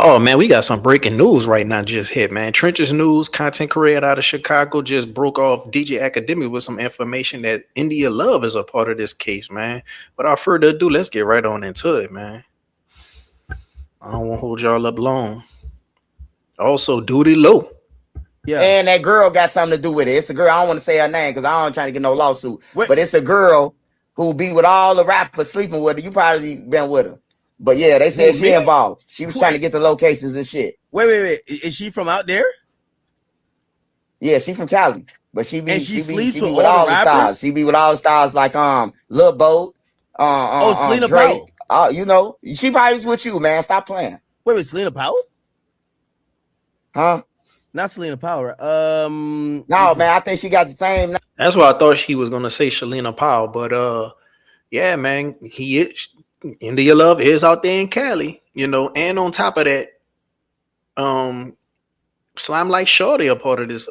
Oh man, we got some breaking news right now. Just hit, man. Trenches News, content creator out of Chicago, just broke off DJ Academics with some information that India Love is a part of this case, man. Without further ado, let's get right on into it, man. I don't want to hold y'all up long. Also, Dudy Lo. Yeah. And that girl got something to do with it. It's a girl. I don't want to say her name because I don't trying to get no lawsuit. Wait, But it's a girl who be with all the rappers sleeping with her. You probably been with her. But yeah, they said who, she me? involved. She was trying to Wait, get the locations and shit. wait. Is she from out there? Yeah, she from Cali. But And she sleeps she with be with all the all the stars. rappers? She be with all the stars like Lil Boat, Oh, Selena Drake. Powell. You know, she probably was with you, man. Stop playing. Wait, Selena Powell? Huh? Not Selena Powell. Right? No, man, I think she got the same. That's what I thought she was gonna say, Shalina Powell. But yeah, man, he is India Love is out there in Cali, and on top of that, Slime like Shorty a part of this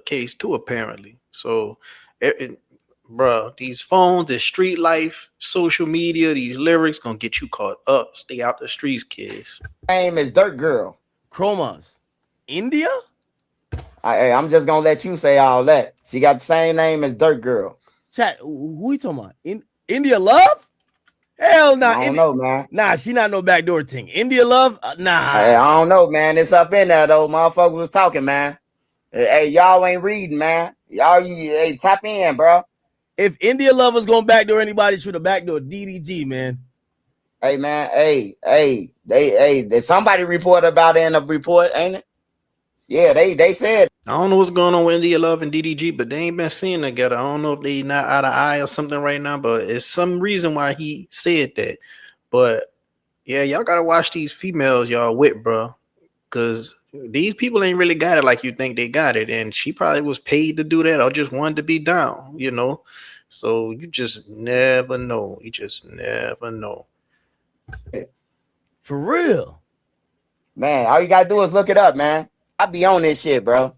case too, apparently. So bro, these phones, this street life, social media, these lyrics gonna get you caught up. Stay out the streets, kids. Name is Dirt Girl. Chromas. India? I'm just gonna let you say all that. She got the same name as Dirt Girl. Chat, who you talking about? India Love? Hell nah. I don't know, man. Nah, she not no backdoor thing. India Love? Nah. Hey, I don't know, man. It's up in there though. Motherfuckers was talking, man. Hey, y'all ain't reading, man. Hey, tap in, bro. If India Love was going backdoor anybody, should have backdoor DDG, man. Hey, man. Did somebody report about it in a report, ain't it? Yeah, they said. I don't know what's going on with India Love and DDG, but they ain't been seeing together. I don't know if they not out of eye or something right now, but it's some reason why he said that. But yeah, y'all gotta watch these females y'all with, bro, because these people ain't really got it like you think they got it, and she probably was paid to do that or just wanted to be down, So you just never know. You just never know. For real, man. All you gotta do is look it up, man. I be on this shit, bro.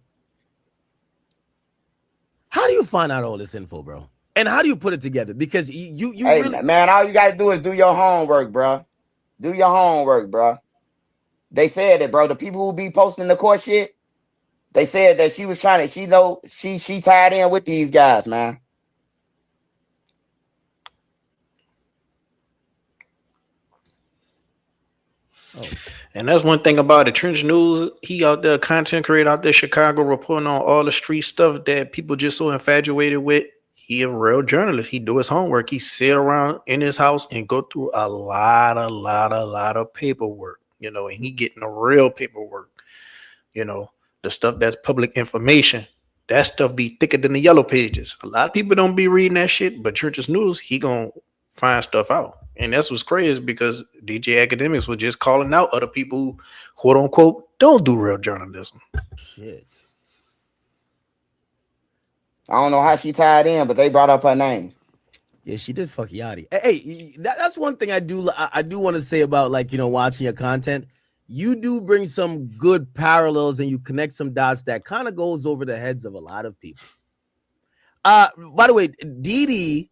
how do you find out all this info, bro? And how do you put it together? Because you Hey, really, man, all you gotta do is do your homework, bro. Do your homework, bro. They said it, bro. The people who be posting the court shit, they said that she was trying to. She tied in with these guys, man. Oh. And that's one thing about it. Trench News, he out there, content creator out there, Chicago, reporting on all the street stuff that people just so infatuated with. He a real journalist. He do his homework. He sit around in his house and go through a lot of paperwork, and he getting the real paperwork, the stuff that's public information. That stuff be thicker than the yellow pages. A lot of people don't be reading that shit, but Church's News, he gonna find stuff out. And that's what's crazy because DJ Akademiks was just calling out other people who, quote unquote, don't do real journalism. shit. I don't know how she tied in, but they brought up her name. Yeah, she did fuck Yachty. Hey, that's one thing I do want to say about watching your content. You do bring some good parallels and you connect some dots that kind of goes over the heads of a lot of people. By the way, Doodie,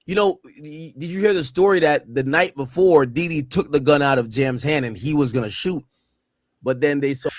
did you hear the story that the night before Doodie took the gun out of Jam's hand and he was gonna shoot, but then they saw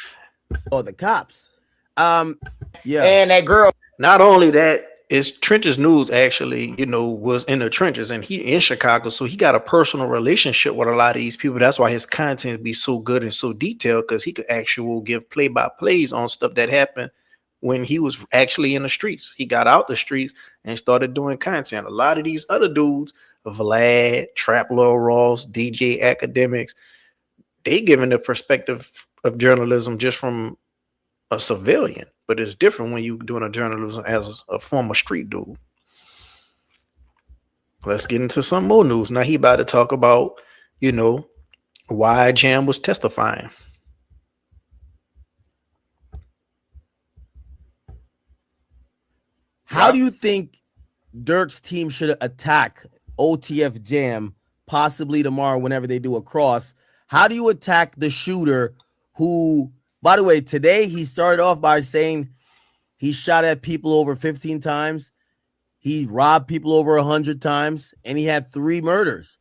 the cops. Yeah, And that girl. Not only that, it's Trenches News actually, was in the trenches and he in Chicago. So he got a personal relationship with a lot of these people. That's why his content be so good and so detailed, because he could actually give play-by-plays on stuff that happened when he was actually in the streets. He got out the streets and started doing content. A lot of these other dudes, Vlad, Trap Lil Ross, DJ Akademiks, they giving the perspective of journalism just from a civilian, but it's different when you're doing a journalism as a former street dude. Let's get into some more news. Now he about to talk about, why Jam was testifying. How do you think Durk's team should attack OTF Jam possibly tomorrow whenever they do a cross? How do you attack the shooter who, by the way, today he started off by saying he shot at people over 15 times. He robbed people over 100 times, and he had 3 murders.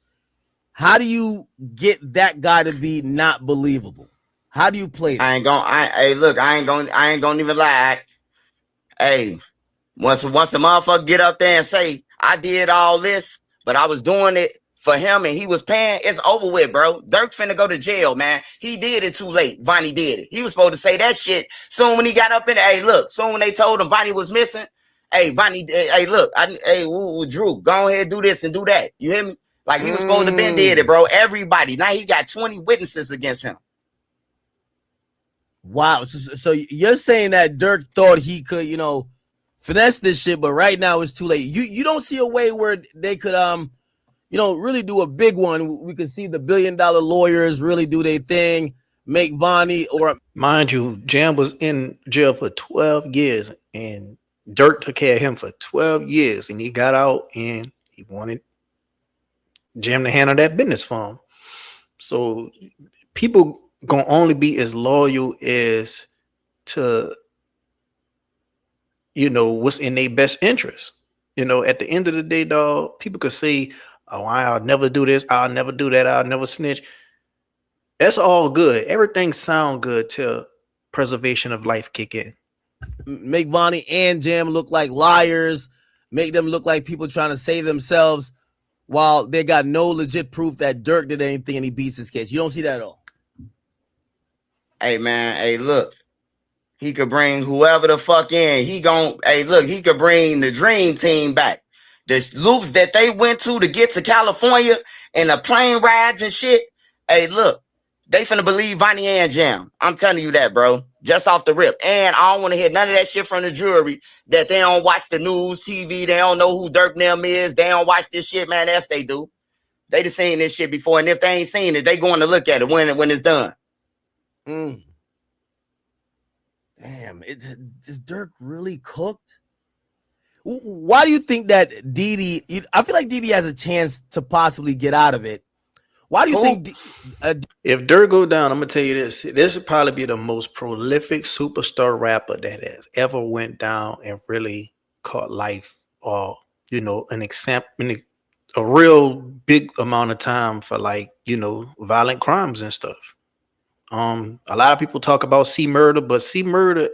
How do you get that guy to be not believable? How do you play this? Hey, look, I ain't gonna even lie. Hey, once a motherfucker get up there and say, I did all this, but I was doing it for him and he was paying, it's over with, bro. Dirk finna go to jail, man. He did it too late. Vonnie did it. He was supposed to say that shit soon when he got up in it. Hey, look, soon when they told him Vonnie was missing, hey, Vonnie, hey, look, Drew, go ahead, do this and do that. You hear me? Like he was supposed to been did it, bro. Everybody. Now he got 20 witnesses against him. Wow. So you're saying that Dirk thought he could, finesse this shit, but right now it's too late. You don't see a way where they could really do a big one. We could see the $1 billion lawyers really do their thing, make Vonnie or mind you, Jam was in jail for 12 years and Dirk took care of him for 12 years and he got out and he wanted Jam to handle that business for him. So people gonna only be as loyal as to what's in their best interest. At the end of the day, dog, people could say, oh, I'll never do this, I'll never do that, I'll never snitch. That's all good. Everything sound good till preservation of life kick in. make Vonnie and Jam look like liars, make them look like people trying to save themselves while they got no legit proof that Durk did anything and he beats his case. You don't see that at all. Hey, man, hey, look. He could bring whoever the fuck in. He could bring the dream team back. The loops that they went to get to California and the plane rides and shit. Hey, look, they finna believe Vonnie and Jam. I'm telling you that, bro. Just off the rip. And I don't want to hear none of that shit from the jury that they don't watch the news, TV. They don't know who Dirk them is. They don't watch this shit, man. Yes, they do. They just seen this shit before. And if they ain't seen it, they going to look at it when it's done. Damn, is Dirk really cooked? Why do you think that Doodie? I feel like Doodie has a chance to possibly get out of it. Why do you think? If Dirk go down, I'm gonna tell you this. This would probably be the most prolific superstar rapper that has ever went down and really caught life, or an example, a real big amount of time for violent crimes and stuff. A lot of people talk about C Murder, but C Murder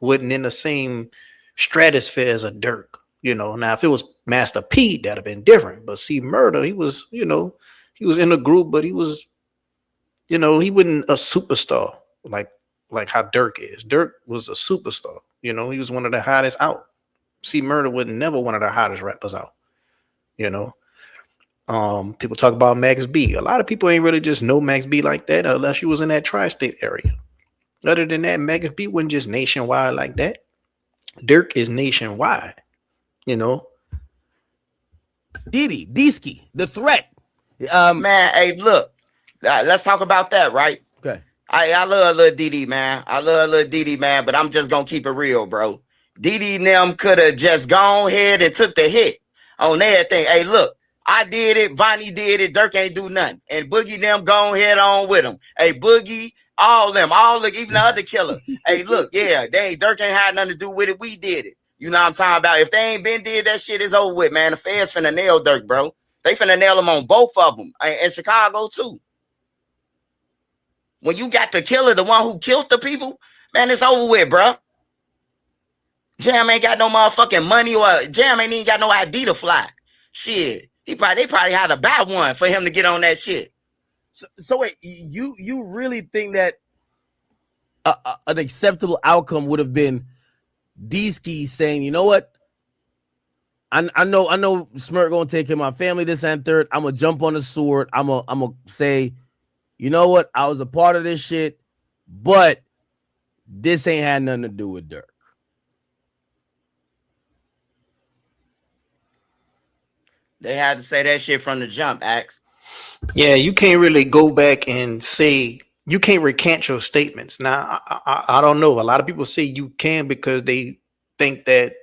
wasn't in the same stratosphere as a Dirk. Now if it was Master P, that'd have been different. But C Murder, he was, he was in a group, but he was, he wasn't a superstar like how Dirk is. Dirk was a superstar. He was one of the hottest out. C Murder was never one of the hottest rappers out. People talk about Max B. A lot of people ain't really just know Max B like that unless you was in that tri-state area. Other than that, Max B wasn't just nationwide like that. Dirk is nationwide, Deesky, the threat. Man, hey, look, let's talk about that, right? Okay. I love little Doodie, man. I love little Doodie, man, but I'm just gonna keep it real, bro. Doodie and them could have just gone ahead and took the hit on everything. Hey, look. I did it. Vonnie did it. Dirk ain't do nothing. And Boogie them go head on with him. Hey, Boogie, all them, even the other killer. Hey, look, yeah, Dirk ain't had nothing to do with it. We did it. You know what I'm talking about? If they ain't been did that shit, is over with, man. The feds finna nail Dirk, bro. They finna nail him on both of them. In Chicago, too. When you got the killer, the one who killed the people, man, it's over with, bro. Jam ain't got no motherfucking money, or Jam ain't even got no ID to fly. Shit. They probably had to buy one for him to get on that shit. So wait, you really think that an acceptable outcome would have been Deesky saying, you know what? I know Smirk gonna take care of my family, this and third. I'm gonna jump on the sword. I'm gonna say, you know what? I was a part of this shit, but this ain't had nothing to do with Dirk. They had to say that shit from the jump, Axe. Yeah, you can't really go back and say, you can't recant your statements. Now, I don't know. A lot of people say you can because they think that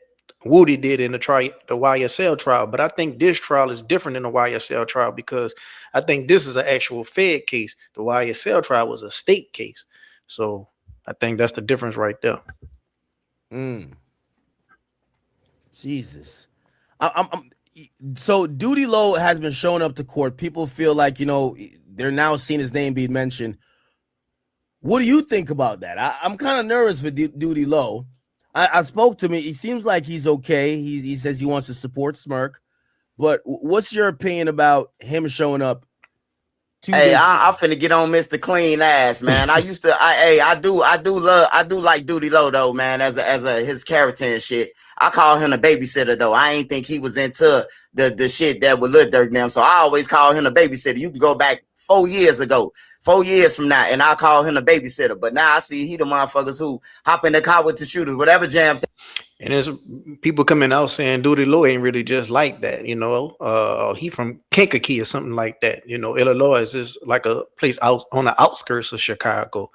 Woody did in the YSL trial, but I think this trial is different than the YSL trial because I think this is an actual Fed case. The YSL trial was a state case. So I think that's the difference right there. Jesus. So Dudy Lo has been showing up to court. People feel like, they're now seeing his name being mentioned. What do you think about that? I'm kind of nervous for Dudy Lo. I spoke to him. He seems like he's okay. He says he wants to support Smirk. But what's your opinion about him showing up to Hey, this? I'm finna get on Mr. Clean Ass, man. I used to, I do like Dudy Lo though, man, as his character and shit. I call him a babysitter though. I ain't think he was into the shit that with Lil Durk them. So I always call him a babysitter. You can go back 4 years ago, 4 years from now, and I call him a babysitter. But now I see he the motherfuckers who hop in the car with the shooters, whatever jams. And there's people coming out saying Dudy Lo ain't really just like that, you know. He from Kankakee or something like that. You know, Illinois is like a place out on the outskirts of Chicago.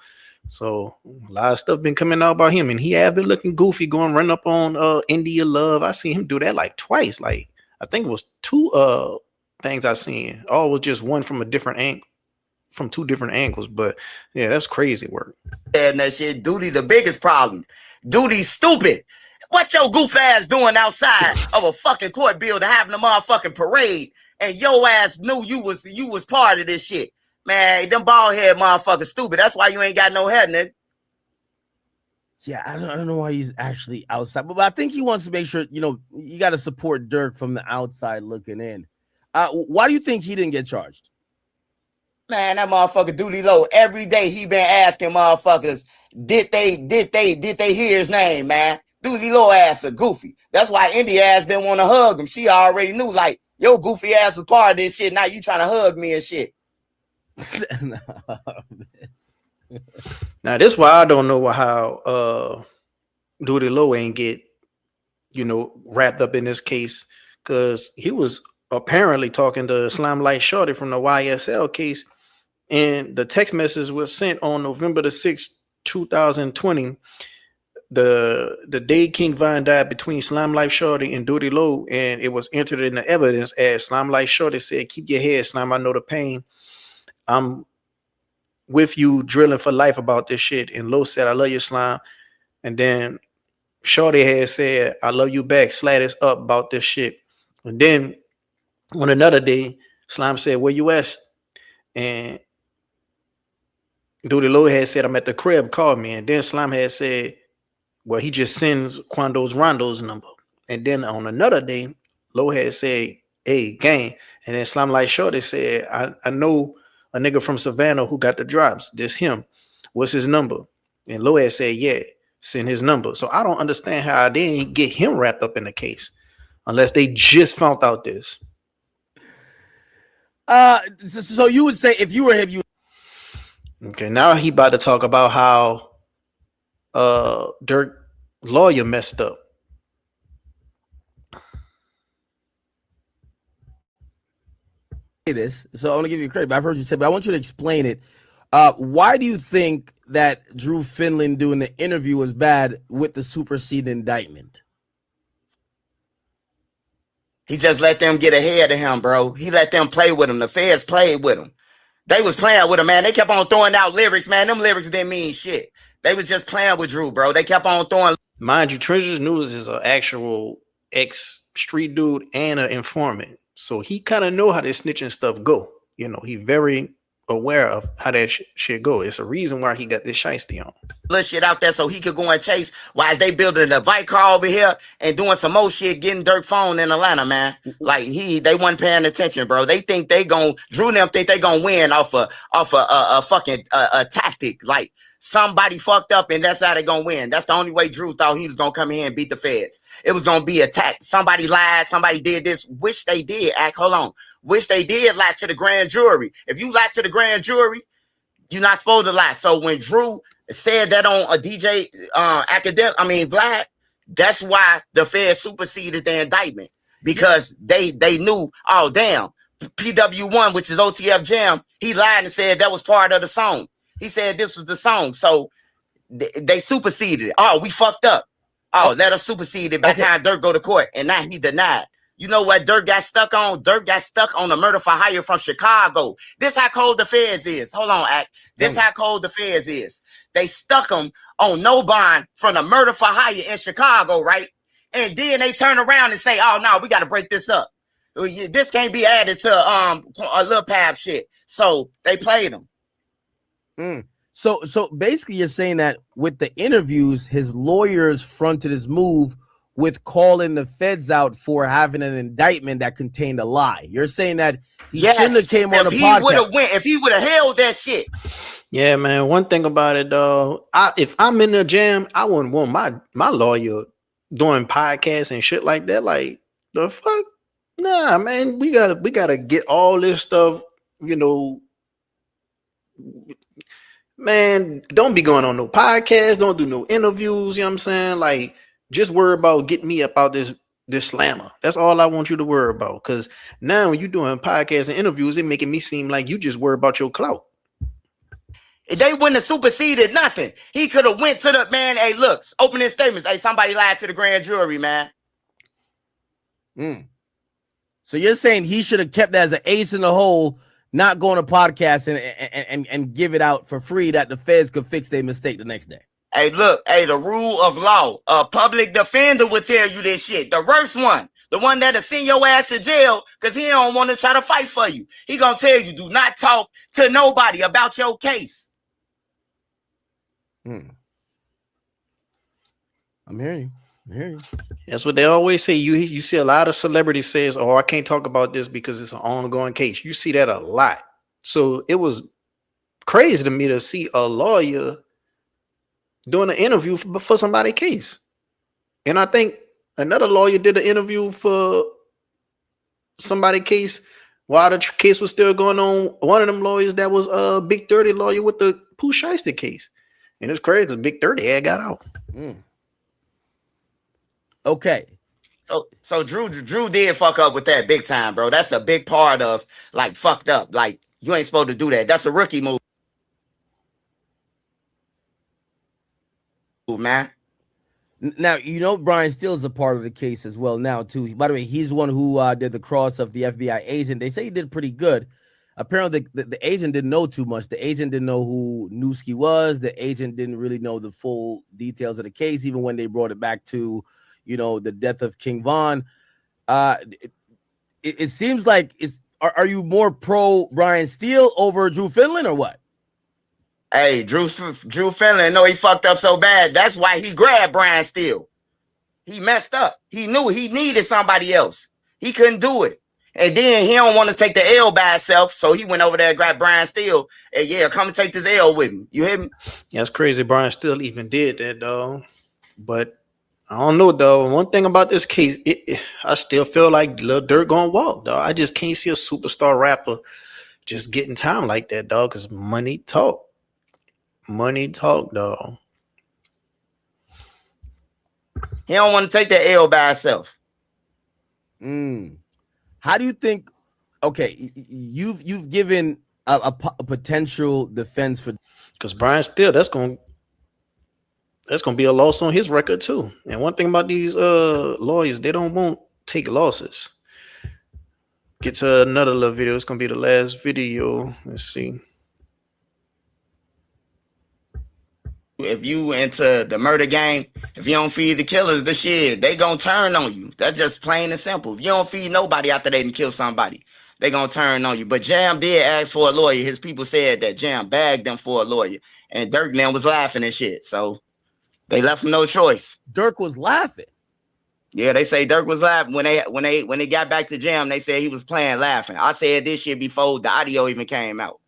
So a lot of stuff been coming out about him, and he have been looking goofy, going run up on India Love. I seen him do that like twice. Like I think it was two things I seen. All was just one from a different angle, from two different angles. But yeah, that's crazy work. And that shit, Dudy the biggest problem. Dudy stupid. What your goof ass doing outside of a fucking court building having a motherfucking parade, and your ass knew you was part of this shit? Man, them bald head motherfuckers stupid. That's why you ain't got no head, nigga. Yeah, I don't know why he's actually outside, but I think he wants to make sure, you know, you got to support Durk from the outside looking in. Why do you think he didn't get charged? Man, that motherfucker Dudy Lo, every day he been asking motherfuckers, did they hear his name, man? Dudy Lo ass a goofy. That's why India ass didn't want to hug him. She already knew, like, yo, goofy ass was part of this shit. Now you trying to hug me and shit. Now this why I don't know how Dudy Lo ain't get, you know, wrapped up in this case, because he was apparently talking to Slime Light Shorty from the YSL case, and the text message was sent on November the 6th, 2020. The day King Von died between Slime Life Shorty and Dudy Lo, and it was entered in the evidence as Slime Life Shorty said, "Keep your head, Slime. I know the pain. I'm with you, drilling for life about this shit." And Lo said, "I love you, Slime." And then Shorty had said, "I love you back. Slat is up about this shit." And then on another day, Slime said, "Where you at?" And Dudy Lo had said, "I'm at the crib. Call me." And then Slime had said, well, he just sends Quando's Rondo's number. And then on another day, Lo had said, "Hey, gang." And then Slime Light Shorty said, I know a nigga from Savannah who got the drops. This him. What's his number? And Lo had said, "Yeah, send his number." So I don't understand how they didn't get him wrapped up in the case unless they just found out this. So you would say if you were him, you okay, now he about to talk about how Durk lawyer messed up. this. So I want to give you credit, but I've heard you say, but I want you to explain it. Why do you think that Drew Finland doing the interview was bad with the superseding indictment? He just let them get ahead of him, bro. He let them play with him. The feds played with him. They was playing with him, man. They kept on throwing out lyrics, man. Them lyrics didn't mean shit. They was just playing with Drew, bro. They kept on throwing. Mind you, Treasures News is an actual ex-street dude and an informant. So he kind of know how this snitching stuff go. You know, he very aware of how that shit go. It's a reason why he got this shiesty on. Little shit out there so he could go and chase while they building a bike car over here and doing some more shit, getting Durk phone in Atlanta, man. Like they wasn't paying attention, bro. They think they gon' Drew them think they gonna win off a fucking tactic. Like somebody fucked up and that's how they gonna win. That's the only way Drew thought he was gonna come in and beat the feds. It was gonna be attacked. Somebody lied, somebody did this. Wish they did hold on. Wish they did lie to the grand jury. If you lie to the grand jury, you're not supposed to lie. So when Drew said that on a DJ Vlad, that's why the feds superseded the indictment, because they knew, oh damn, PW1, which is OTF Jam, he lied and said that was part of the song. He said this was the song. So they superseded it. Oh, we fucked up. Oh, let us supersede it by the time Durk go to court. And now he denied. You know what Durk got stuck on? Durk got stuck on the murder for hire from Chicago. This how cold the feds is. Hold on, Act. This how cold the feds is. They stuck him on no bond from the murder for hire in Chicago, right? And then they turn around and say, "Oh no, we got to break this up. This can't be added to a Lil Pab shit." So they played him. So basically, you're saying that with the interviews, his lawyers fronted his move with calling the feds out for having an indictment that contained a lie. You're saying that he shouldn't have came on a podcast. If he would have held that shit. Yeah, man. One thing about it, though, if I'm in the jam, I wouldn't want my lawyer doing podcasts and shit like that. Like the fuck, nah, man. We gotta get all this stuff. You know, man. Don't be going on no podcast. Don't do no interviews. You know what I'm saying? Like, just worry about getting me up out this slammer. That's all I want you to worry about. Because now when you doing podcasts and interviews, it making me seem like you just worry about your clout. They wouldn't have superseded nothing. He could have went to the man. Hey, look, opening statements. Hey, somebody lied to the grand jury, man. So you're saying he should have kept that as an ace in the hole, not going to podcast and give it out for free that the feds could fix their mistake the next day. Hey, look, the rule of law. A public defender would tell you this shit. The worst one. The one that'll send your ass to jail because he don't want to try to fight for you. He gonna tell you, do not talk to nobody about your case. I'm hearing you. That's what they always say. You see a lot of celebrities says, "Oh, I can't talk about this because it's an ongoing case." You see that a lot. So it was crazy to me to see a lawyer doing an interview for somebody's case. And I think another lawyer did an interview for somebody's case while the case was still going on. One of them lawyers that was a Big 30 lawyer with the Pooh Shiesty case. And it's crazy. Big 30 had got out. Okay. So Drew did fuck up with that big time, bro. That's a big part of like fucked up. Like you ain't supposed to do that. That's a rookie move, man. Now, you know, Brian Steele is a part of the case as well now, too. By the way, he's the one who did the cross of the FBI agent. They say he did pretty good. Apparently, the agent didn't know too much. The agent didn't know who Newski was. The agent didn't really know the full details of the case, even when they brought it back to, you know, the death of King Von. It seems like are you more pro Brian Steele over Drew Finland or what? Hey, Drew Finland, no, he fucked up so bad. That's why he grabbed Brian Steele. He messed up. He knew he needed somebody else. He couldn't do it. And then he don't want to take the L by himself, so he went over there and grabbed Brian Steele. And yeah, come and take this L with me. You hear me? That's crazy. Brian Steele even did that, dog. But I don't know, dog. One thing about this case, I still feel like Lil Durk gonna walk, dog. I just can't see a superstar rapper just getting time like that, dog, because money talk. Money talk, dog. He don't want to take the L by himself. How do you think? Okay, you've given a potential defense for because Brian Steele, that's gonna be a loss on his record too. And one thing about these lawyers, they don't want take losses. Get to another little video. It's gonna be the last video. Let's see. If you into the murder game, if you don't feed the killers the shit, they gonna turn on you. That's just plain and simple. If you don't feed nobody after they done kill somebody, they gonna turn on you. But Jam did ask for a lawyer. His people said that Jam bagged them for a lawyer, and Durk now was laughing and shit. So they left him no choice. Durk was laughing. Yeah, they say Durk was laughing when they got back to Jam. They said he was playing laughing. I said this shit before the audio even came out.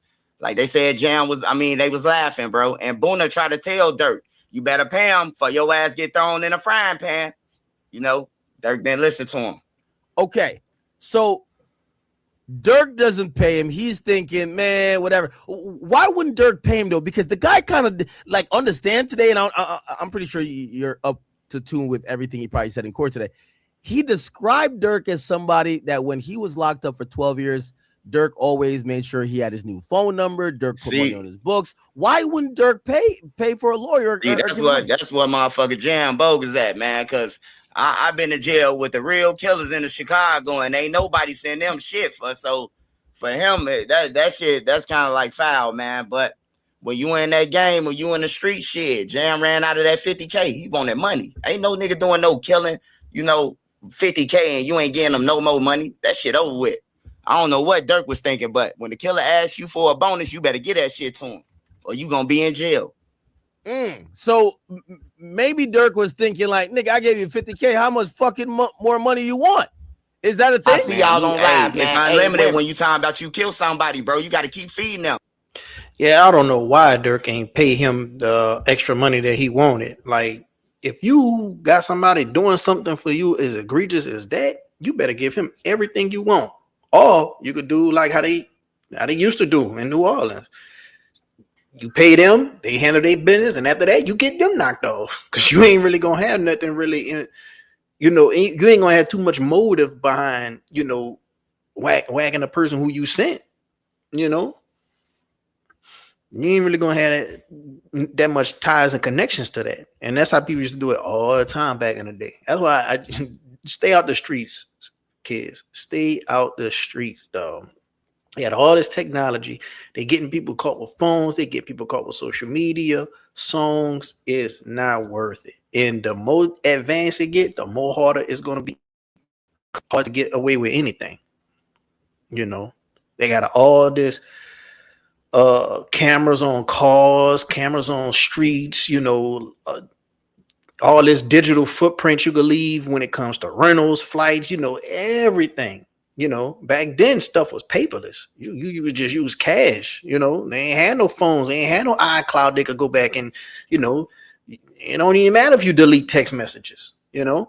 Like they said, Jam was, they was laughing, bro. And Boona tried to tell Durk, you better pay him for your ass get thrown in a frying pan. You know, Durk didn't listen to him. Okay, so Durk doesn't pay him. He's thinking, man, whatever. Why wouldn't Durk pay him though? Because the guy kind of like understand today, and I'm pretty sure you're up to tune with everything he probably said in court today. He described Durk as somebody that when he was locked up for 12 years, Durk always made sure he had his new phone number. Durk put money on his books. Why wouldn't Durk pay for a lawyer? See, that's what motherfucker Jam bogus at, man. Because I've been to jail with the real killers in the Chicago, and ain't nobody send them shit for. So for him, that shit, that's kind of like foul, man. But when you in that game, when you in the street shit, Jam ran out of that 50K. He wanted money. Ain't no nigga doing no killing, 50K, and you ain't getting them no more money. That shit over with. I don't know what Durk was thinking, but when the killer asks you for a bonus, you better get that shit to him. or you gonna be in jail. So maybe Durk was thinking like, nigga, I gave you 50K. How much fucking more money you want? Is that a thing? I see y'all on live, man. It's unlimited hey, when you talking about you kill somebody, bro. You got to keep feeding them. Yeah, I don't know why Durk ain't pay him the extra money that he wanted. Like, if you got somebody doing something for you as egregious as that, you better give him everything you want. Or you could do like how they used to do in New Orleans. You pay them, they handle their business, and after that, you get them knocked off because you ain't really gonna have nothing really. You ain't gonna have too much motive behind whacking a person who you sent. You know, you ain't really gonna have that much ties and connections to that, and that's how people used to do it all the time back in the day. That's why I stay out the streets, kids. Stay out the streets, dog. They had all this technology. They getting people caught with phones. They get people caught with social media, songs. It's not worth it. And the more advanced it get, the more harder it's going to be hard to get away with anything. They got all this cameras on cars, cameras on streets, all this digital footprint you can leave when it comes to rentals, flights, everything. Back then stuff was paperless. You would just use cash. They ain't had no phones. They ain't had no iCloud. They could go back and, it don't even matter if you delete text messages. Now,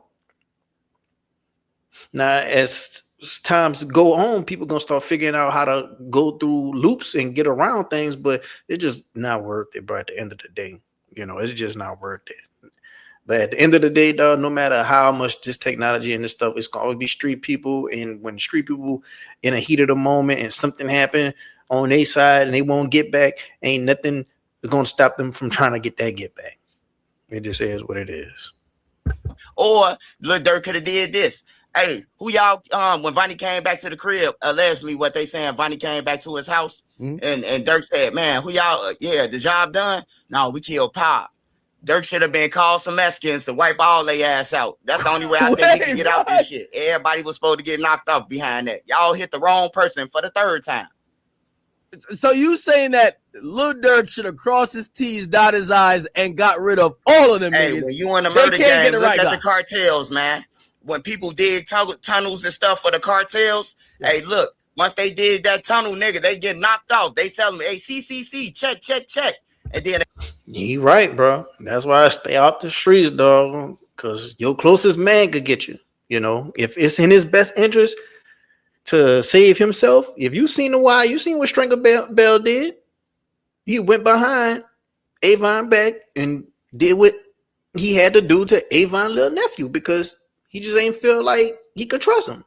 as times go on, people gonna start figuring out how to go through loops and get around things, but it's just not worth it, bro. At the end of the day, it's just not worth it. But at the end of the day, dog, no matter how much this technology and this stuff, it's going to always be street people. And when street people in a heat of the moment and something happen on their side and they won't get back, ain't nothing going to stop them from trying to get back. It just is what it is. Or Lil Durk could have did this. Hey, who y'all, when Vonnie came back to the crib, allegedly what they saying, Vonnie came back to his house and Durk said, man, who y'all, the job done? No, we killed Pop. Durk should have been called some Mexicans to wipe all their ass out. That's the only way I think he can get out this shit. Everybody was supposed to get knocked off behind that. Y'all hit the wrong person for the third time. So you saying that Lil Durk should have crossed his T's, dotted his I's, and got rid of all of them niggas? When you in the murder game, look at the cartels, man. When people dig tunnels and stuff for the cartels, hey, look, once they did that tunnel, nigga, they get knocked out. They tell them, hey, CCC, check. And then you right, bro. That's why I stay out the streets, dog. Because your closest man could get you. If it's in his best interest to save himself. If you seen you seen what Stringer Bell did. He went behind Avon back and did what he had to do to Avon little nephew because he just ain't feel like he could trust him.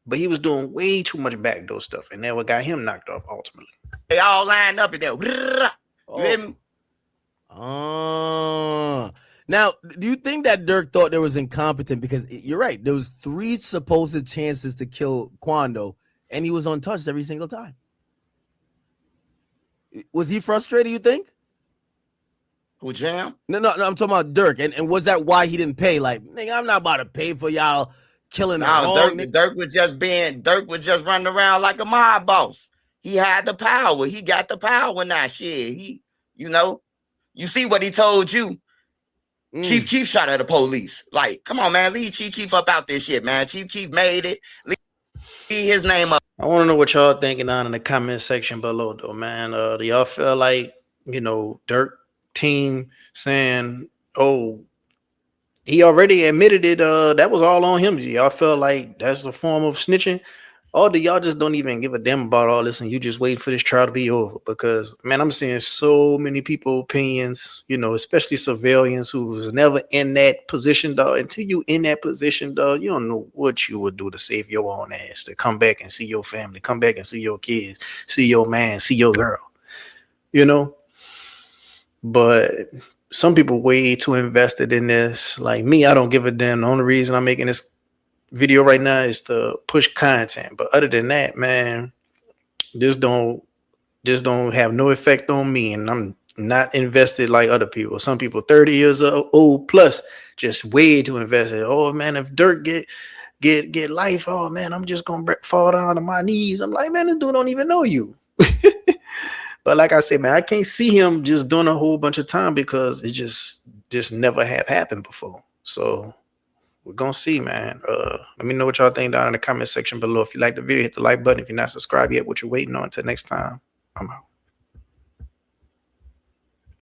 But he was doing way too much backdoor stuff, and that what got him knocked off ultimately. They all lined up in there. You hear me? Now, do you think that Durk thought there was incompetent? Because you're right, there was 3 supposed chances to kill Quando, and he was untouched every single time. Was he frustrated, you think? Who, Jam? No, I'm talking about Durk. And was that why he didn't pay? Like, nigga, I'm not about to pay for y'all killing Durk was just running around like a mob boss. He had the power. He got the power now. Shit. You see what he told you. Chief Keef shot at the police. Like, come on, man. Leave Chief Keef up out this shit, man. Chief Keef made it. Leave his name up. I want to know what y'all thinking on in the comment section below, though, man. Do y'all feel like, Durk team saying, oh, he already admitted it, that was all on him? Do y'all feel like that's a form of snitching? Or do y'all just don't even give a damn about all this and you just wait for this trial to be over? Because, man, I'm seeing so many people opinions, especially civilians who was never in that position, dog. Until you in that position, dog, you don't know what you would do to save your own ass, to come back and see your family, come back and see your kids, see your man, see your girl, But some people way too invested in this. Like me, I don't give a damn. The only reason I'm making this video right now is to push content. But other than that, man, this don't have no effect on me. And I'm not invested like other people. Some people 30 years old plus just way too invested. Oh man, if Durk get life, oh man, I'm just gonna fall down to my knees. I'm like, man, this dude don't even know you. But like I said, man, I can't see him just doing a whole bunch of time because it just never have happened before. So we're gonna see, man. Let me know what y'all think down in the comment section below. If you like the video, hit the like button. If you're not subscribed yet, what you're waiting on. Until next time, I'm out.